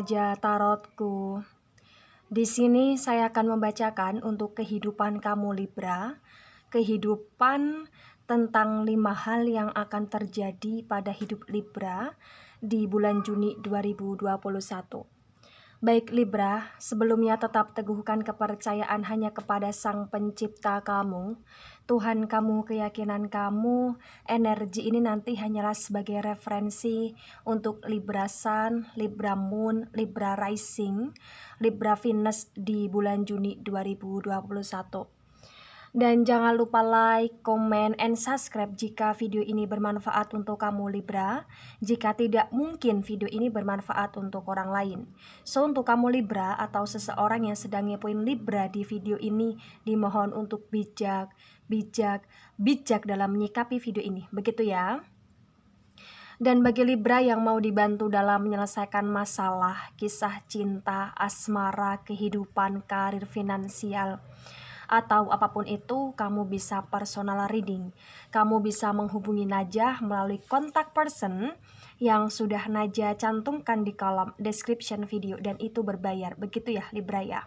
Raja Tarotku. Di sini saya akan membacakan untuk kehidupan kamu Libra, kehidupan tentang 5 hal yang akan terjadi pada hidup Libra di bulan Juni 2021. Baik Libra, sebelumnya tetap teguhkan kepercayaan hanya kepada Sang Pencipta kamu, Tuhan kamu, keyakinan kamu. Energi ini nanti hanyalah sebagai referensi untuk Libra Sun, Libra Moon, Libra Rising, Libra Venus di bulan Juni 2021. Dan jangan lupa like, comment, and subscribe jika video ini bermanfaat untuk kamu Libra. Jika tidak, mungkin video ini bermanfaat untuk orang lain. So, untuk kamu Libra atau seseorang yang sedang ngepoin Libra di video ini, dimohon untuk bijak dalam menyikapi video ini. Begitu ya. Dan bagi Libra yang mau dibantu dalam menyelesaikan masalah, kisah cinta, asmara, kehidupan, karir, finansial, atau apapun itu, kamu bisa personal reading. Kamu bisa menghubungi Najah melalui kontak person yang sudah Najah cantumkan di kolom description video, dan itu berbayar. Begitu ya Libra ya.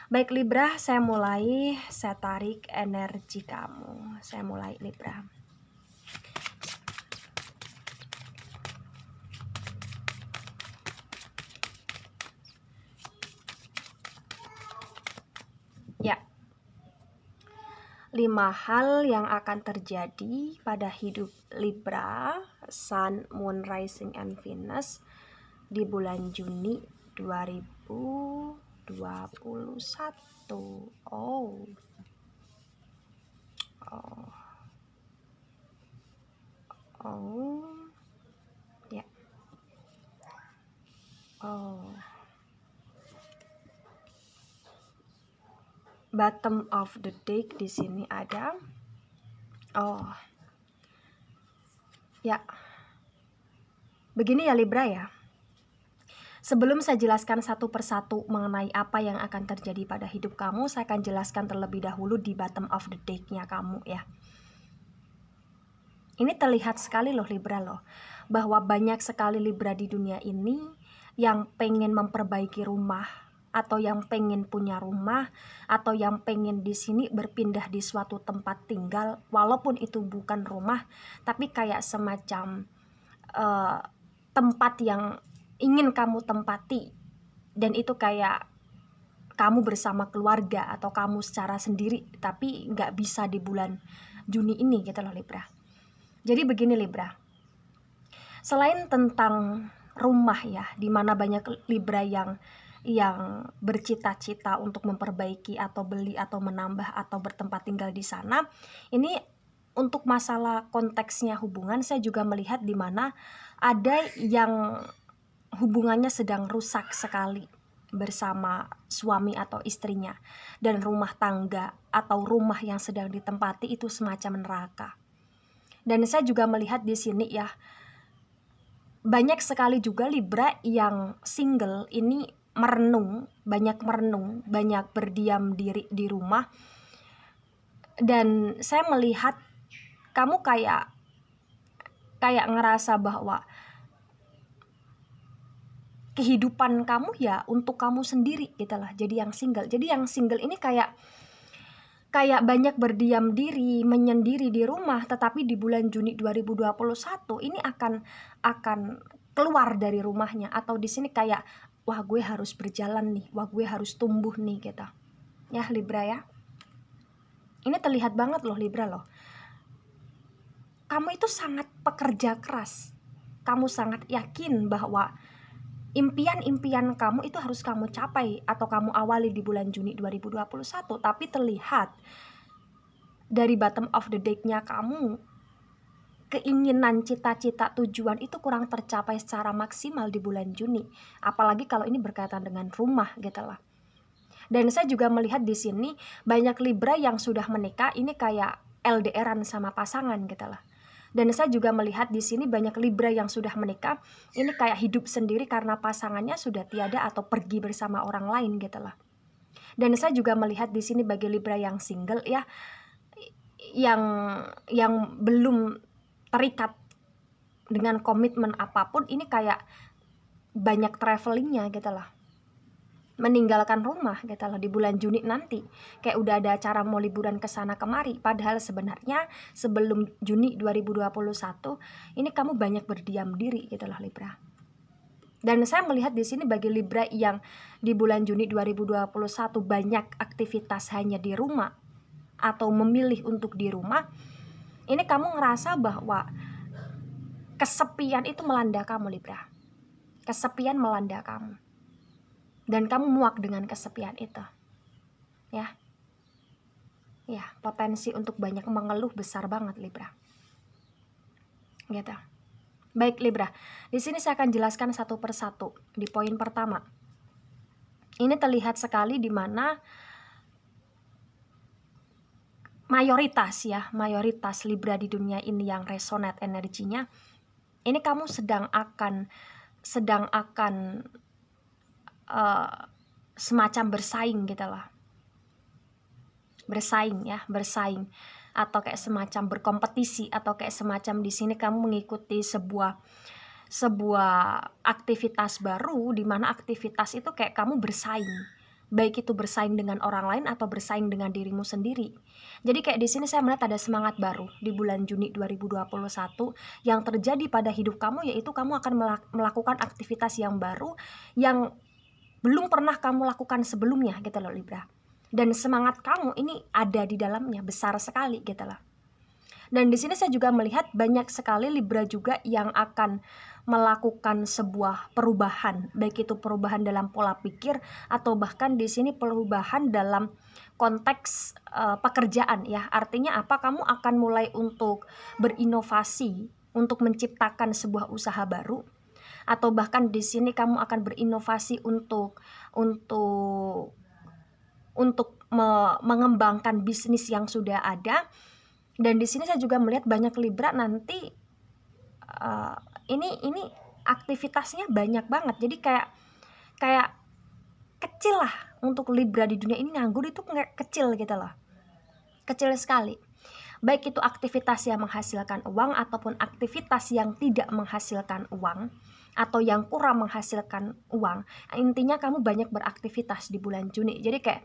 Baik Libra, saya mulai. Saya tarik energi kamu. Saya mulai Libra. Ya. 5 hal yang akan terjadi pada hidup Libra, Sun, Moon, Rising, and Venus di bulan Juni 2021. Oh. Ya. Bottom of the deck di sini ada. Ya. Begini ya Libra ya. Sebelum saya jelaskan satu persatu mengenai apa yang akan terjadi pada hidup kamu, saya akan jelaskan terlebih dahulu di bottom of the deck-nya kamu ya. Ini terlihat sekali loh Libra loh, bahwa banyak sekali Libra di dunia ini yang pengen memperbaiki rumah, atau yang pengen punya rumah, atau yang pengen di sini berpindah di suatu tempat tinggal, walaupun itu bukan rumah, tapi kayak semacam tempat yang ingin kamu tempati, dan itu kayak kamu bersama keluarga atau kamu secara sendiri, tapi nggak bisa di bulan Juni ini gitu loh Libra. Jadi begini Libra, selain tentang rumah ya, dimana banyak Libra yang bercita-cita untuk memperbaiki atau beli atau menambah atau bertempat tinggal di sana, ini untuk masalah konteksnya hubungan, saya juga melihat dimana ada yang hubungannya sedang rusak sekali bersama suami atau istrinya, dan rumah tangga atau rumah yang sedang ditempati itu semacam neraka. Dan saya juga melihat di sini ya, banyak sekali juga Libra yang single ini banyak berdiam diri di rumah. Dan saya melihat kamu kayak ngerasa bahwa kehidupan kamu ya untuk kamu sendiri gitu lah. Jadi yang single ini kayak banyak berdiam diri, menyendiri di rumah, tetapi di bulan Juni 2021 ini akan keluar dari rumahnya, atau di sini kayak wah gue harus berjalan nih, wah gue harus tumbuh nih gitu. Ya Libra ya. Ini terlihat banget loh Libra loh. Kamu itu sangat pekerja keras. Kamu sangat yakin bahwa impian-impian kamu itu harus kamu capai atau kamu awali di bulan Juni 2021. Tapi terlihat dari bottom of the deck-nya kamu, keinginan, cita-cita, tujuan itu kurang tercapai secara maksimal di bulan Juni. Apalagi kalau ini berkaitan dengan rumah gitu lah. Dan saya juga melihat di sini banyak Libra yang sudah menikah, ini kayak LDR-an sama pasangan gitu lah. Dan saya juga melihat di sini banyak Libra yang sudah menikah, ini kayak hidup sendiri karena pasangannya sudah tiada atau pergi bersama orang lain gitu lah. Dan saya juga melihat di sini bagi Libra yang single ya, yang belum terikat dengan komitmen apapun, ini kayak banyak travelingnya gitu loh, meninggalkan rumah gitu loh di bulan Juni nanti. Kayak udah ada acara mau liburan ke sana kemari, padahal sebenarnya sebelum Juni 2021 ini kamu banyak berdiam diri gitu loh Libra. Dan saya melihat di sini bagi Libra yang di bulan Juni 2021 banyak aktivitas hanya di rumah atau memilih untuk di rumah, ini kamu ngerasa bahwa kesepian itu melanda kamu Libra. Kesepian melanda kamu. Dan kamu muak dengan kesepian itu. Ya. Ya, potensi untuk banyak mengeluh besar banget Libra. Gitu. Baik Libra, di sini saya akan jelaskan satu persatu. Di poin pertama, ini terlihat sekali di mana mayoritas Libra di dunia ini yang resonate energinya, ini kamu sedang akan semacam bersaing gitu lah. Bersaing atau kayak semacam berkompetisi, atau kayak semacam di sini kamu mengikuti sebuah aktivitas baru, di mana aktivitas itu kayak kamu bersaing, baik itu bersaing dengan orang lain atau bersaing dengan dirimu sendiri. Jadi kayak di sini saya melihat ada semangat baru di bulan Juni 2021 yang terjadi pada hidup kamu, yaitu kamu akan melakukan aktivitas yang baru yang belum pernah kamu lakukan sebelumnya gitu loh Libra. Dan semangat kamu ini ada di dalamnya, besar sekali gitu loh. Dan di sini saya juga melihat banyak sekali Libra juga yang akan melakukan sebuah perubahan, baik itu perubahan dalam pola pikir atau bahkan di sini perubahan dalam konteks pekerjaan ya. Artinya apa? Kamu akan mulai untuk berinovasi, untuk menciptakan sebuah usaha baru, atau bahkan di sini kamu akan berinovasi untuk mengembangkan bisnis yang sudah ada. Dan di sini saya juga melihat banyak Libra nanti ini aktivitasnya banyak banget. Jadi kayak kecil lah untuk Libra di dunia ini, nganggur itu kecil gitu loh. Kecil sekali. Baik itu aktivitas yang menghasilkan uang ataupun aktivitas yang tidak menghasilkan uang atau yang kurang menghasilkan uang. Intinya kamu banyak beraktivitas di bulan Juni. Jadi kayak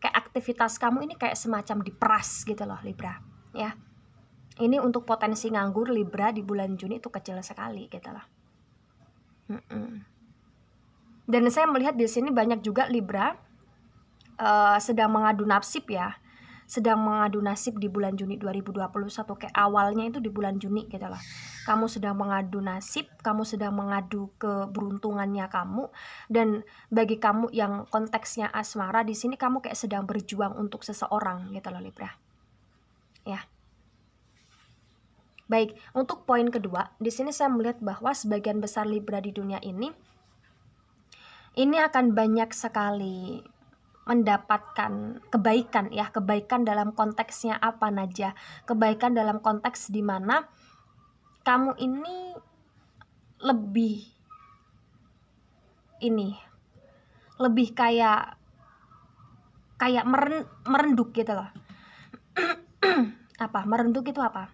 aktivitas kamu ini kayak semacam diperas gitu loh Libra, ya. Ini untuk potensi nganggur Libra di bulan Juni itu kecil sekali gitu loh. Dan saya melihat di sini banyak juga Libra sedang mengadu nasib ya. Sedang mengadu nasib di bulan Juni 2021, kayak awalnya itu di bulan Juni gitu loh. Kamu sedang mengadu nasib, kamu sedang mengadu keberuntungannya kamu. Dan bagi kamu yang konteksnya asmara, di sini kamu kayak sedang berjuang untuk seseorang gitu loh Libra. Ya. Baik, untuk poin kedua, di sini saya melihat bahwa sebagian besar Libra di dunia ini akan banyak sekali mendapatkan kebaikan ya, kebaikan dalam konteksnya apa Najah? Kebaikan dalam konteks di mana kamu ini lebih kayak merenduk gitu loh. Apa? Merenduk itu apa?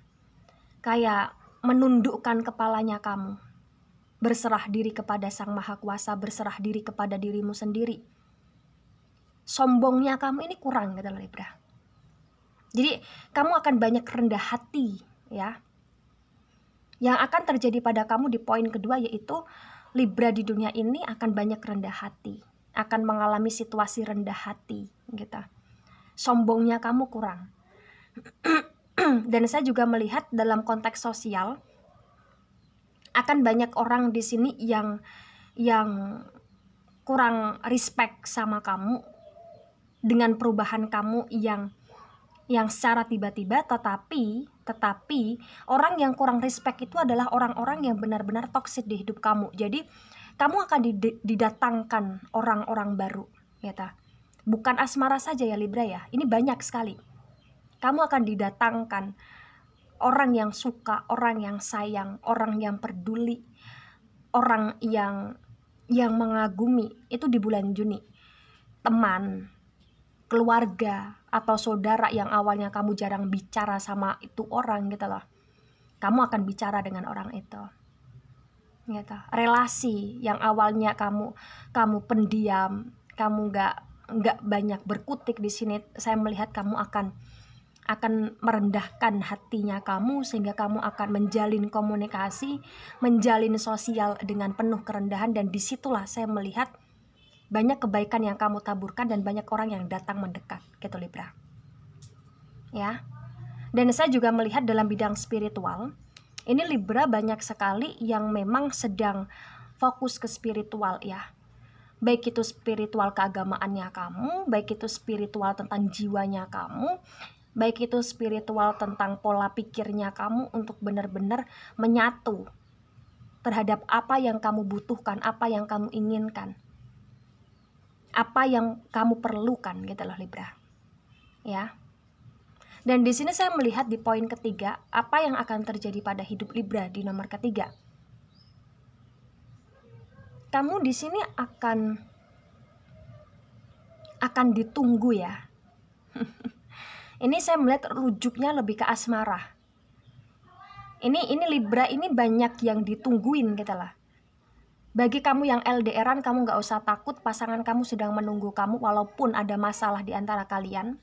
Kayak menundukkan kepalanya kamu. Berserah diri kepada Sang Maha Kuasa, berserah diri kepada dirimu sendiri. Sombongnya kamu ini kurang gitu loh Libra. Jadi kamu akan banyak rendah hati ya. Yang akan terjadi pada kamu di poin kedua, yaitu Libra di dunia ini akan banyak rendah hati, akan mengalami situasi rendah hati gitu. Sombongnya kamu kurang. Dan saya juga melihat dalam konteks sosial akan banyak orang di sini yang kurang respect sama kamu dengan perubahan kamu yang secara tiba-tiba, tetapi orang yang kurang respect itu adalah orang-orang yang benar-benar toksik di hidup kamu. Jadi kamu akan didatangkan orang-orang baru gitu. Bukan asmara saja ya Libra ya, ini banyak sekali. Kamu akan didatangkan orang yang suka, orang yang sayang, orang yang peduli, orang yang mengagumi itu di bulan Juni. Teman, keluarga, atau saudara yang awalnya kamu jarang bicara sama itu orang gitu loh. Kamu akan bicara dengan orang itu. gitu. Relasi yang awalnya kamu pendiam, kamu nggak banyak berkutik, di sini saya melihat kamu akan merendahkan hatinya kamu, sehingga kamu akan menjalin komunikasi, menjalin sosial dengan penuh kerendahan, dan disitulah saya melihat banyak kebaikan yang kamu taburkan dan banyak orang yang datang mendekat gitu Libra ya. Dan saya juga melihat dalam bidang spiritual ini Libra banyak sekali yang memang sedang fokus ke spiritual ya, baik itu spiritual keagamaannya kamu, baik itu spiritual tentang jiwanya kamu, baik itu spiritual tentang pola pikirnya kamu untuk benar-benar menyatu terhadap apa yang kamu butuhkan, apa yang kamu inginkan, apa yang kamu perlukan gitu loh Libra ya. Dan di sini saya melihat di poin ketiga, apa yang akan terjadi pada hidup Libra di nomor ketiga. Kamu di sini akan ditunggu ya. Ini saya melihat rujuknya lebih ke asmara. Ini Libra ini banyak yang ditungguin gitu lah. Bagi kamu yang LDRan, kamu gak usah takut, pasangan kamu sedang menunggu kamu walaupun ada masalah di antara kalian.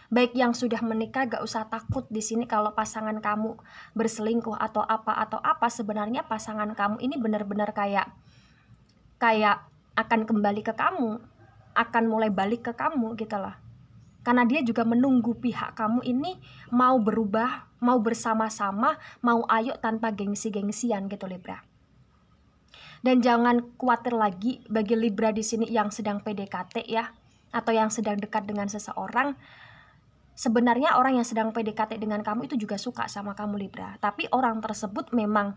Baik yang sudah menikah, gak usah takut di sini kalau pasangan kamu berselingkuh atau apa. Sebenarnya pasangan kamu ini benar-benar kayak akan kembali ke kamu, akan mulai balik ke kamu gitu loh. Karena dia juga menunggu pihak kamu ini mau berubah, mau bersama-sama, mau ayo tanpa gengsi-gengsian gitu Libra. Dan jangan khawatir lagi bagi Libra di sini yang sedang PDKT ya, atau yang sedang dekat dengan seseorang. Sebenarnya orang yang sedang PDKT dengan kamu itu juga suka sama kamu Libra, tapi orang tersebut memang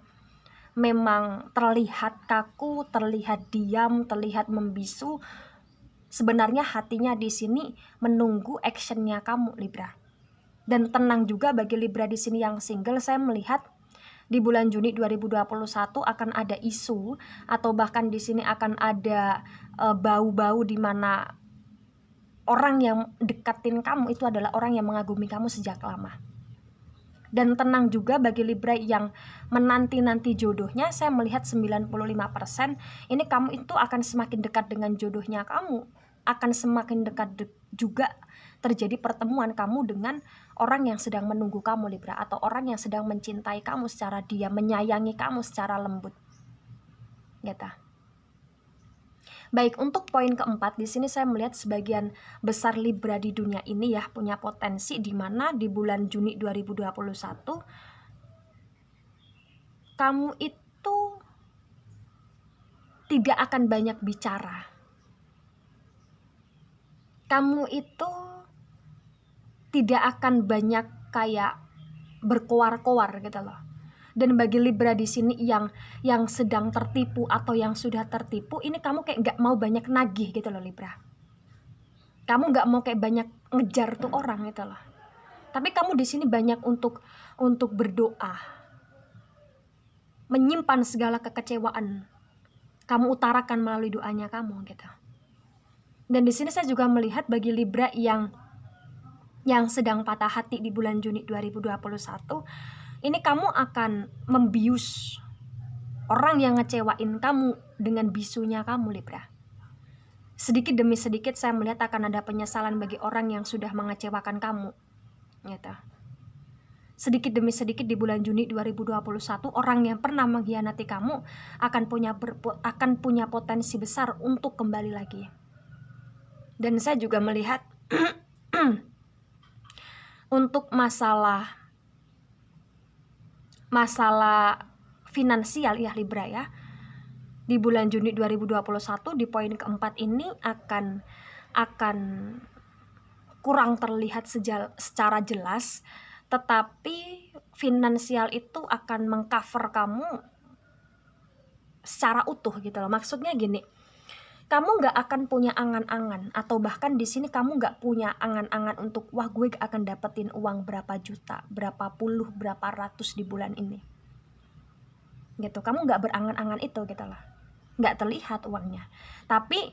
terlihat kaku, terlihat diam, terlihat membisu. Sebenarnya hatinya di sini menunggu actionnya kamu Libra. Dan tenang juga bagi Libra di sini yang single, saya melihat di bulan Juni 2021 akan ada isu atau bahkan di sini akan ada bau-bau di mana orang yang deketin kamu itu adalah orang yang mengagumi kamu sejak lama. Dan tenang juga bagi Libra yang menanti-nanti jodohnya, saya melihat 95% ini kamu itu akan semakin dekat dengan jodohnya kamu, akan semakin dekat juga terjadi pertemuan kamu dengan orang yang sedang menunggu kamu Libra, atau orang yang sedang mencintai kamu secara diam, menyayangi kamu secara lembut gitu. Baik, untuk poin keempat di sini saya melihat sebagian besar Libra di dunia ini ya punya potensi di mana di bulan Juni 2021 kamu itu tidak akan banyak bicara. Kamu itu tidak akan banyak kayak berkoar-koar gitu loh. Dan bagi Libra di sini yang sedang tertipu atau yang sudah tertipu, ini kamu kayak nggak mau banyak nagih gitu loh Libra. Kamu nggak mau kayak banyak ngejar tuh orang gitu loh. Tapi kamu di sini banyak untuk berdoa, menyimpan segala kekecewaan, kamu utarakan melalui doanya kamu gitu. Dan di sini saya juga melihat bagi Libra yang sedang patah hati di bulan Juni 2021, ini kamu akan membius orang yang ngecewain kamu dengan bisunya kamu Libra. Sedikit demi sedikit saya melihat akan ada penyesalan bagi orang yang sudah mengecewakan kamu gitu. Sedikit demi sedikit di bulan Juni 2021 orang yang pernah mengkhianati kamu akan punya potensi besar untuk kembali lagi. Dan saya juga melihat untuk masalah finansial ya Libra ya, di bulan Juni 2021 di poin keempat ini akan kurang terlihat secara jelas, tetapi finansial itu akan mengcover kamu secara utuh gitu loh. Maksudnya gini, kamu nggak akan punya angan-angan, atau bahkan di sini kamu nggak punya angan-angan untuk wah gue akan dapetin uang berapa juta, berapa puluh, berapa ratus di bulan ini gitu. Kamu nggak berangan-angan itu gitu lah, nggak terlihat uangnya. Tapi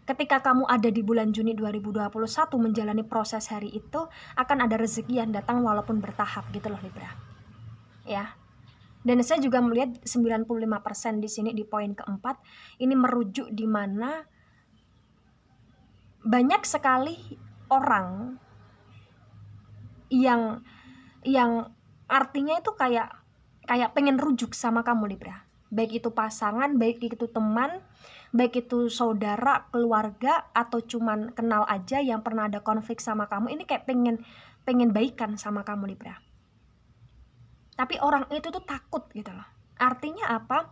ketika kamu ada di bulan Juni 2021 menjalani proses hari itu, akan ada rezeki yang datang walaupun bertahap gitu loh Libra ya. Dan saya juga melihat 95% di sini di poin keempat ini merujuk di mana banyak sekali orang yang artinya itu kayak pengen rujuk sama kamu Libra. Baik itu pasangan, baik itu teman, baik itu saudara, keluarga, atau cuman kenal aja yang pernah ada konflik sama kamu. Ini kayak pengen baikan sama kamu Libra. Tapi orang itu tuh takut gitu loh. Artinya apa?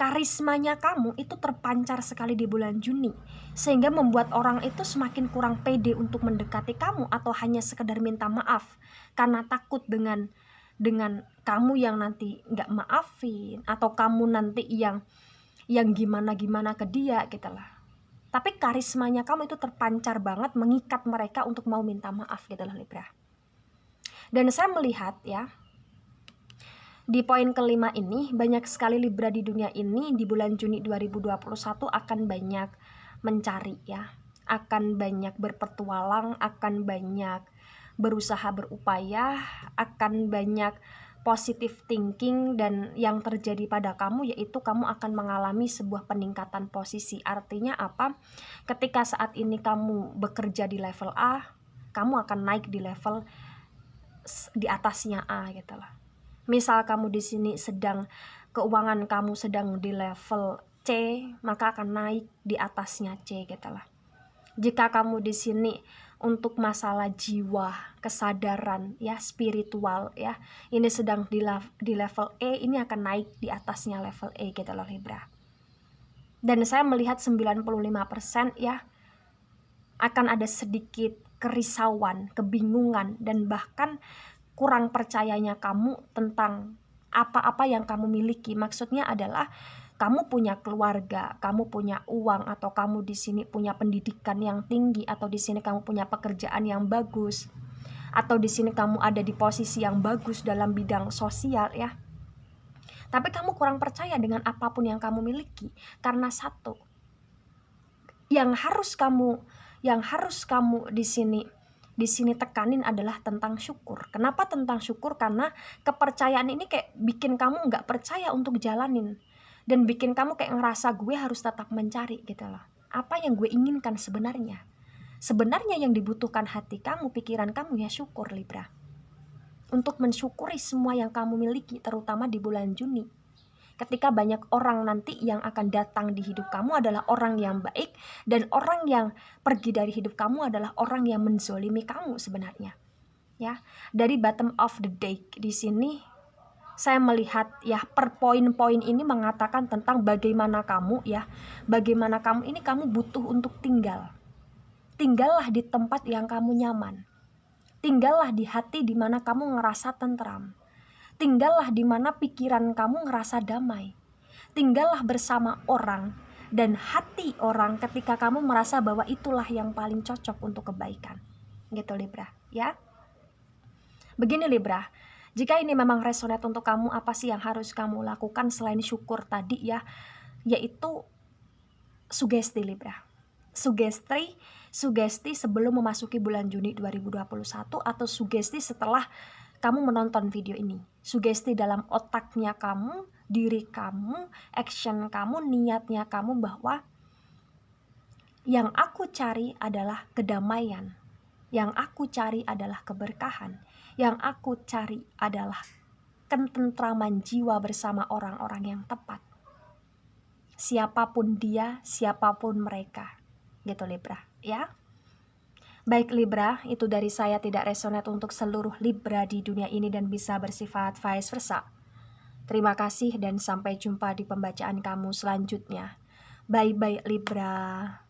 Karismanya kamu itu terpancar sekali di bulan Juni, sehingga membuat orang itu semakin kurang pede untuk mendekati kamu, atau hanya sekedar minta maaf karena takut dengan kamu yang nanti nggak maafin, atau kamu nanti yang gimana ke dia gitu lah. Tapi karismanya kamu itu terpancar banget, mengikat mereka untuk mau minta maaf gitu lah Libra. Dan saya melihat ya, di poin kelima ini, banyak sekali Libra di dunia ini di bulan Juni 2021 akan banyak mencari ya, akan banyak berpetualang, akan banyak berusaha berupaya, akan banyak positive thinking, dan yang terjadi pada kamu yaitu kamu akan mengalami sebuah peningkatan posisi. Artinya apa? Ketika saat ini kamu bekerja di level A, kamu akan naik di level di atasnya A gitu lah. Misal kamu di sini keuangan kamu sedang di level C, maka akan naik di atasnya C gitu lah. Jika kamu di sini untuk masalah jiwa, kesadaran ya, spiritual ya, ini sedang di level E, ini akan naik di atasnya level E gitu loh Libra. Dan saya melihat 95% ya, akan ada sedikit kerisauan, kebingungan, dan bahkan kurang percayanya kamu tentang apa-apa yang kamu miliki. Maksudnya adalah kamu punya keluarga, kamu punya uang, atau kamu di sini punya pendidikan yang tinggi, atau di sini kamu punya pekerjaan yang bagus, atau di sini kamu ada di posisi yang bagus dalam bidang sosial ya. Tapi kamu kurang percaya dengan apapun yang kamu miliki, karena satu yang harus kamu di sini tekanin adalah tentang syukur. Kenapa tentang syukur? Karena kepercayaan ini kayak bikin kamu nggak percaya untuk jalanin, dan bikin kamu kayak ngerasa gue harus tetap mencari gitu loh. Apa yang gue inginkan sebenarnya? Sebenarnya yang dibutuhkan hati kamu, pikiran kamu ya syukur Libra. Untuk mensyukuri semua yang kamu miliki, terutama di bulan Juni. Ketika banyak orang nanti yang akan datang di hidup kamu adalah orang yang baik, dan orang yang pergi dari hidup kamu adalah orang yang menzolimi kamu sebenarnya. Ya, dari bottom of the deck di sini saya melihat ya, per poin-poin ini mengatakan tentang bagaimana kamu ya, bagaimana kamu ini kamu butuh untuk tinggal. Tinggallah di tempat yang kamu nyaman. Tinggallah di hati di mana kamu ngerasa tentram. Tinggallah di mana pikiran kamu ngerasa damai. Tinggallah bersama orang dan hati orang ketika kamu merasa bahwa itulah yang paling cocok untuk kebaikan. Gitu Libra, ya. Begini Libra, jika ini memang resonate untuk kamu, apa sih yang harus kamu lakukan selain syukur tadi ya? Yaitu sugesti Libra. Sugesti sebelum memasuki bulan Juni 2021, atau sugesti setelah kamu menonton video ini. Sugesti dalam otaknya kamu, diri kamu, action kamu, niatnya kamu bahwa yang aku cari adalah kedamaian, yang aku cari adalah keberkahan, yang aku cari adalah ketentraman jiwa bersama orang-orang yang tepat. Siapapun dia, siapapun mereka. Gitu Libra, ya. Baik Libra, itu dari saya, tidak resonate untuk seluruh Libra di dunia ini dan bisa bersifat vice versa. Terima kasih dan sampai jumpa di pembacaan kamu selanjutnya. Bye-bye Libra.